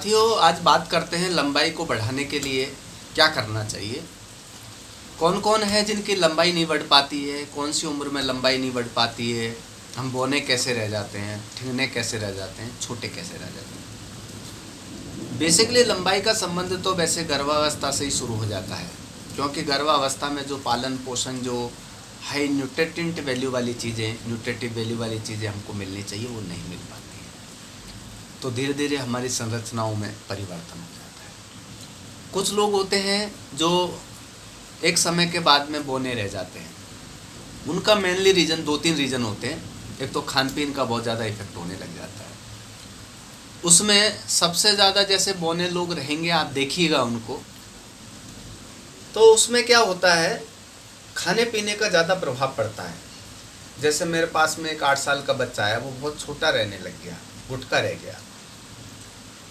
साथियों, आज बात करते हैं लंबाई को बढ़ाने के लिए क्या करना चाहिए। कौन कौन है जिनकी लंबाई नहीं बढ़ पाती है, कौन सी उम्र में लंबाई नहीं बढ़ पाती है, हम बौने कैसे रह जाते हैं, ठिंगने कैसे रह जाते हैं, छोटे कैसे रह जाते हैं। बेसिकली लंबाई का संबंध तो वैसे गर्भावस्था से ही शुरू हो जाता है, क्योंकि गर्भावस्था में जो पालन पोषण, जो हाई न्यूट्रिएंट वैल्यू वाली चीज़ें, न्यूट्रिटिव वैल्यू वाली चीज़ें हमको मिलनी चाहिए, वो नहीं मिल पाती है। तो धीरे धीरे हमारी संरचनाओं में परिवर्तन हो जाता है। कुछ लोग होते हैं जो एक समय के बाद में बौने रह जाते हैं। उनका मेनली रीज़न 2-3 रीज़न होते हैं। एक तो खान पीन का बहुत ज़्यादा इफेक्ट होने लग जाता है। उसमें सबसे ज़्यादा जैसे बौने लोग रहेंगे, आप देखिएगा उनको, तो उसमें क्या होता है, खाने पीने का ज़्यादा प्रभाव पड़ता है। जैसे मेरे पास में एक 8 साल का बच्चा है, वो बहुत छोटा रहने लग गया, गुटका रह गया।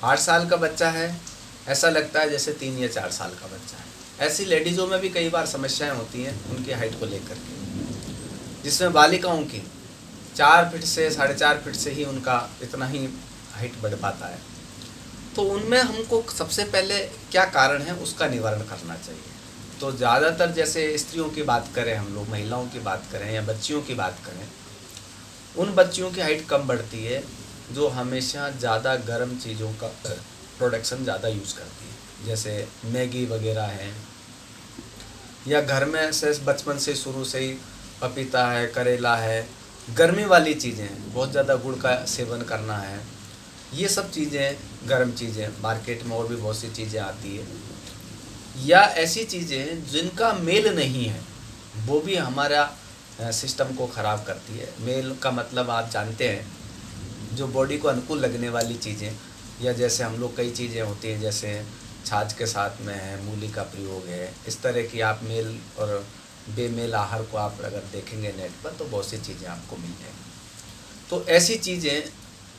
8 साल का बच्चा है, ऐसा लगता है जैसे 3 या 4 साल का बच्चा है। ऐसी लेडीज़ों में भी कई बार समस्याएं होती हैं उनकी हाइट को लेकर के, जिसमें बालिकाओं की 4 फीट से 4.5 फीट से ही उनका इतना ही हाइट बढ़ पाता है। तो उनमें हमको सबसे पहले क्या कारण है उसका निवारण करना चाहिए। तो ज़्यादातर जैसे स्त्रियों की बात करें, हम लोग महिलाओं की बात करें या बच्चियों की बात करें, उन बच्चियों की हाइट कम बढ़ती है जो हमेशा ज़्यादा गर्म चीज़ों का प्रोडक्शन ज़्यादा यूज़ करती है। जैसे मैगी वगैरह है, या घर में से बचपन से शुरू से ही पपीता है, करेला है, गर्मी वाली चीज़ें हैं, बहुत ज़्यादा गुड़ का सेवन करना है, ये सब चीज़ें, गर्म चीज़ें, मार्केट में और भी बहुत सी चीज़ें आती है, या ऐसी चीज़ें जिनका मेल नहीं है, वो भी हमारा सिस्टम को ख़राब करती है। मेल का मतलब आप जानते हैं, जो बॉडी को अनुकूल लगने वाली चीज़ें, या जैसे हम लोग कई चीज़ें होती हैं जैसे छाछ के साथ में है, मूली का प्रयोग है, इस तरह की आप मेल और बेमेल आहार को आप अगर देखेंगे नेट पर तो बहुत सी चीज़ें आपको मिल जाएंगी। तो ऐसी चीज़ें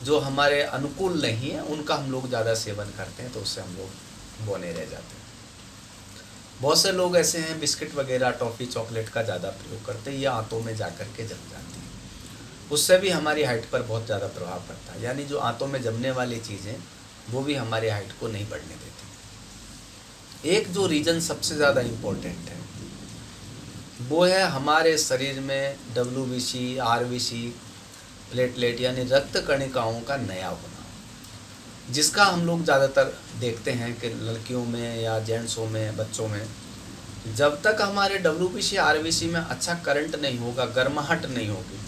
जो हमारे अनुकूल नहीं है उनका हम लोग ज़्यादा सेवन करते हैं, तो उससे हम लोग बौने रह जाते हैं। बहुत से लोग ऐसे हैं बिस्किट वगैरह, टॉफ़ी, चॉकलेट का ज़्यादा प्रयोग करते हैं, ये आंतों में जा कर के जम जाती है, उससे भी हमारी हाइट पर बहुत ज़्यादा प्रभाव पड़ता है। यानी जो आंतों में जमने वाली चीज़ें वो भी हमारी हाइट को नहीं बढ़ने देती। एक जो रीज़न सबसे ज़्यादा इम्पोर्टेंट है वो है हमारे शरीर में WBC, RBC, प्लेटलेट यानी रक्त कणिकाओं का नया होना, जिसका हम लोग ज़्यादातर देखते हैं कि लड़कियों में या जेंट्सों में, बच्चों में, जब तक हमारे WBC, RBC में अच्छा करंट नहीं होगा, गर्माहट नहीं होगी,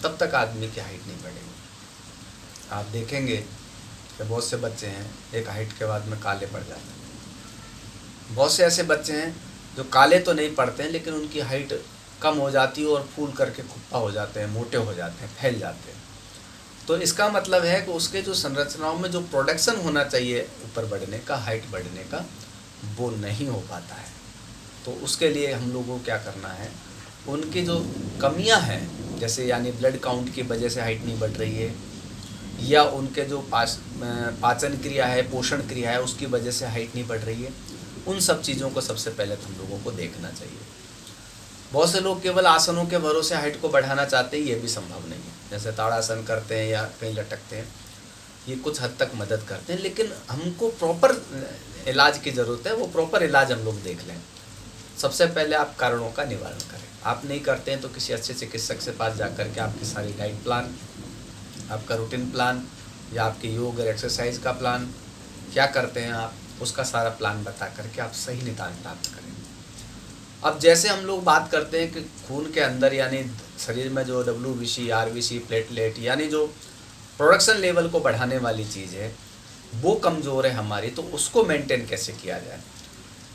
तब तक आदमी की हाइट नहीं बढ़ेगी। आप देखेंगे कि बहुत से बच्चे हैं एक हाइट के बाद में काले पड़ जाते हैं। बहुत से ऐसे बच्चे हैं जो काले तो नहीं पड़ते हैं लेकिन उनकी हाइट कम हो जाती है और फूल करके खुप्पा हो जाते हैं, मोटे हो जाते हैं, फैल जाते हैं। तो इसका मतलब है कि उसके जो संरचनाओं में जो प्रोडक्शन होना चाहिए ऊपर बढ़ने का, हाइट बढ़ने का, वो नहीं हो पाता है। तो उसके लिए हम लोगों को क्या करना है, उनकी जो कमियां हैं, जैसे यानी ब्लड काउंट की वजह से हाइट नहीं बढ़ रही है, या उनके जो पाचन क्रिया है, पोषण क्रिया है, उसकी वजह से हाइट नहीं बढ़ रही है, उन सब चीज़ों को सबसे पहले हम लोगों को देखना चाहिए। बहुत से लोग केवल आसनों के भरोसे हाइट को बढ़ाना चाहते हैं, ये भी संभव नहीं है। जैसे ताड़ासन करते हैं या कहीं लटकते हैं, ये कुछ हद तक मदद करते हैं, लेकिन हमको प्रॉपर इलाज की ज़रूरत है। वो प्रॉपर इलाज हम लोग देख लें। सबसे पहले आप कारणों का निवारण करें। आप नहीं करते हैं तो किसी अच्छे चिकित्सक से पास जा कर के आपकी सारी डाइट प्लान, आपका रूटीन प्लान, या आपके योग और एक्सरसाइज का प्लान, क्या करते हैं आप, उसका सारा प्लान बता करके आप सही निदान प्राप्त करें। अब जैसे हम लोग बात करते हैं कि खून के अंदर यानी शरीर में जो WBC, RBC, प्लेटलेट यानी जो प्रोडक्शन लेवल को बढ़ाने वाली चीज़ है वो कमज़ोर है हमारी, तो उसको मेंटेन कैसे किया जाए।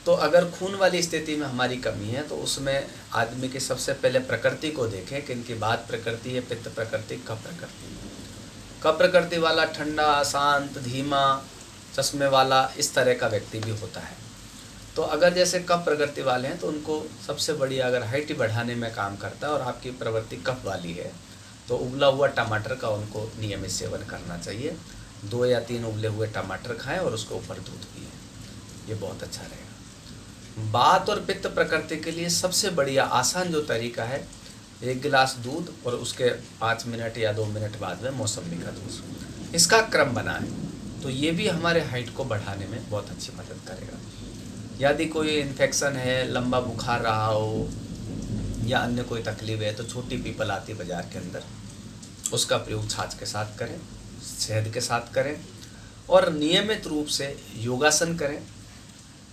तो अगर खून वाली स्थिति में हमारी कमी है तो उसमें आदमी की सबसे पहले प्रकृति को देखें कि इनकी बात प्रकृति है, पित्त प्रकृति, कफ प्रकृति। कफ प्रकृति वाला ठंडा, शांत, धीमा, चश्मे वाला, इस तरह का व्यक्ति भी होता है। तो अगर जैसे कफ प्रकृति वाले हैं तो उनको सबसे बढ़िया अगर हाइट बढ़ाने में काम करता है और आपकी प्रवृत्ति कफ वाली है तो उबला हुआ टमाटर का उनको नियमित सेवन करना चाहिए। 2 या 3 उबले हुए टमाटर खाएं और उसके ऊपर दूध पिएं, ये बहुत अच्छा रहेगा। बात और पित्त प्रकृति के लिए सबसे बढ़िया आसान जो तरीका है, 1 गिलास दूध और उसके 5 मिनट या 2 मिनट बाद में मौसम्बी का जूस, इसका क्रम बनाएं। तो ये भी हमारे हाइट को बढ़ाने में बहुत अच्छी मदद करेगा। यदि कोई इन्फेक्शन है, लंबा बुखार रहा हो या अन्य कोई तकलीफ है, तो छोटी पीपल आती है बाज़ार के अंदर, उसका प्रयोग छाछ के साथ करें, शहद के साथ करें और नियमित रूप से योगासन करें।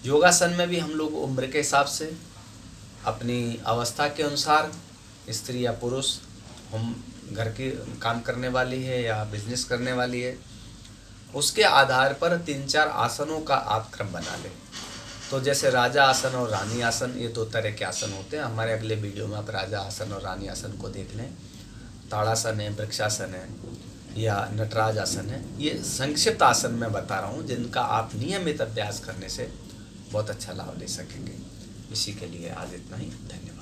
योगासन में भी हम लोग उम्र के हिसाब से, अपनी अवस्था के अनुसार, स्त्री या पुरुष, हम घर की काम करने वाली है या बिजनेस करने वाली है, उसके आधार पर 3-4 आसनों का आप क्रम बना लें। तो जैसे राजा आसन और रानी आसन, ये 2 तरह के आसन होते हैं। हमारे अगले वीडियो में आप राजा आसन और रानी आसन को देख लें। ताड़ासन है, वृक्षासन है या नटराज आसन है। ये संक्षिप्त आसन मैं बता रहा हूँ जिनका आप नियमित अभ्यास करने से बहुत अच्छा लाभ ले सकेंगे। इसी के लिए आज इतना ही। धन्यवाद।